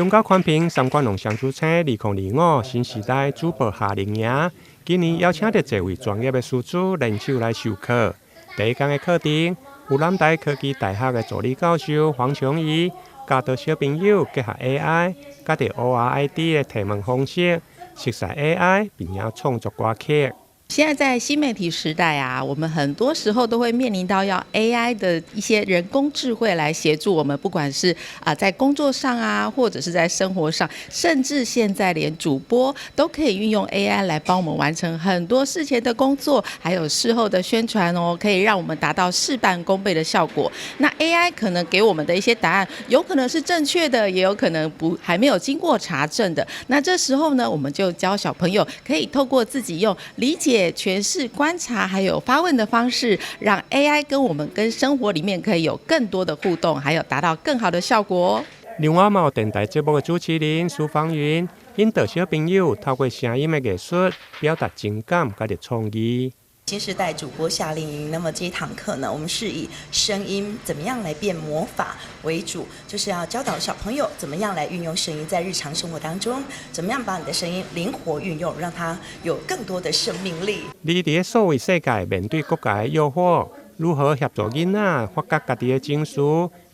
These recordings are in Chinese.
中高宽屏三观农相处车2025新时代主播夏令营，今年邀请到这位专业的师资联手来授课。第一天的课程，有南台科技大学的助理教授黄琼怡，教导小朋友结合 AI， 加着 ORID 的提问方式，熟悉 AI， 并且创作歌曲。现在在新媒体时代啊，我们很多时候都会面临到要 AI 的一些人工智慧来协助我们，不管是在工作上啊，或者是在生活上，甚至现在连主播都可以运用 AI 来帮我们完成很多事前的工作，还有事后的宣传哦，可以让我们达到事半功倍的效果。那 AI 可能给我们的一些答案，有可能是正确的，也有可能还没有经过查证的。那这时候呢，我们就教小朋友可以透过自己用理解、诠释、观察还有发问的方式，让 AI 跟我们跟生活里面可以有更多的互动，还有达到更好的效果哦。另外，有电台节目的主持人苏芳云，引导小朋友透过声音的艺术表达情感和创意。新时代主播夏令营，那么这一堂课呢，我们是以声音怎么样来变魔法为主，就是要教导小朋友怎么样来运用声音在日常生活当中，怎么样把你的声音灵活运用，让它有更多的生命力。你在所谓世界面对各界的诱惑，如何协助囡仔发掘家己的情绪，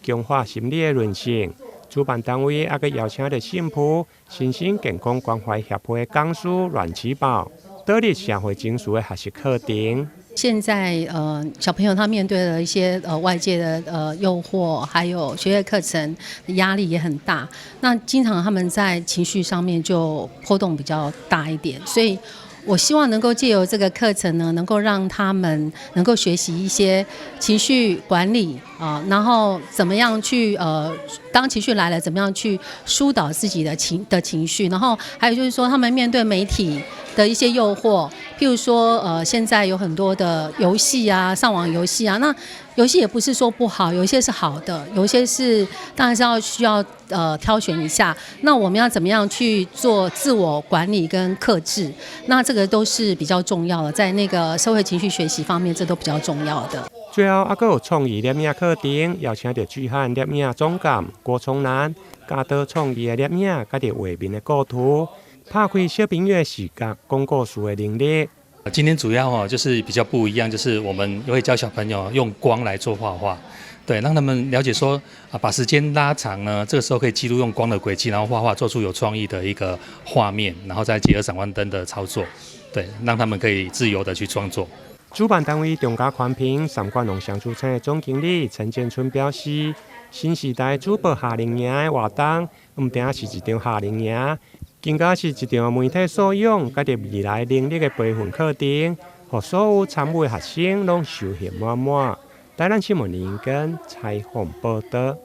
强化心理的韧性？主办单位也佮邀请了新埔身心健康关怀协会的讲师阮启宝，导入社会情绪的学习课程。现在小朋友他面对了一些外界的诱惑，还有学业课程压力也很大，那经常他们在情绪上面就波动比较大一点，所以我希望能够借由这个课程呢，能够让他们能够学习一些情绪管理然后怎么样去当情绪来了，怎么样去疏导自己的情绪，然后还有就是说，他们面对媒体的一些诱惑，譬如说现在有很多的游戏啊，上网游戏啊，那游戏也不是说不好，有一些是好的，有一些是当然是需要挑选一下。那我们要怎么样去做自我管理跟克制？那这个都是比较重要的，在那个社会情绪学习方面，这都比较重要的。最后，还有创意摄影课程，邀请到巨汉摄影总监郭崇南，教导创意的摄影，加着画面的构图，打开小朋友的视觉讲故事的能力。今天主要就是比较不一样，就是我们会教小朋友用光来做画画，对，让他们了解说把时间拉长呢，这个时候可以记录用光的轨迹，然后画画做出有创意的一个画面，然后再结合闪光灯的操作，对，让他们可以自由的去创作。主办单位中嘉宽屏三观农相处村的总经理陈建春表示，新时代主播夏令营的活动，唔单是一场夏令营，更加是一场媒体素养甲着未来能力的培训课程，让所有参与的学生拢收获满满。台南新闻联跟采访报道。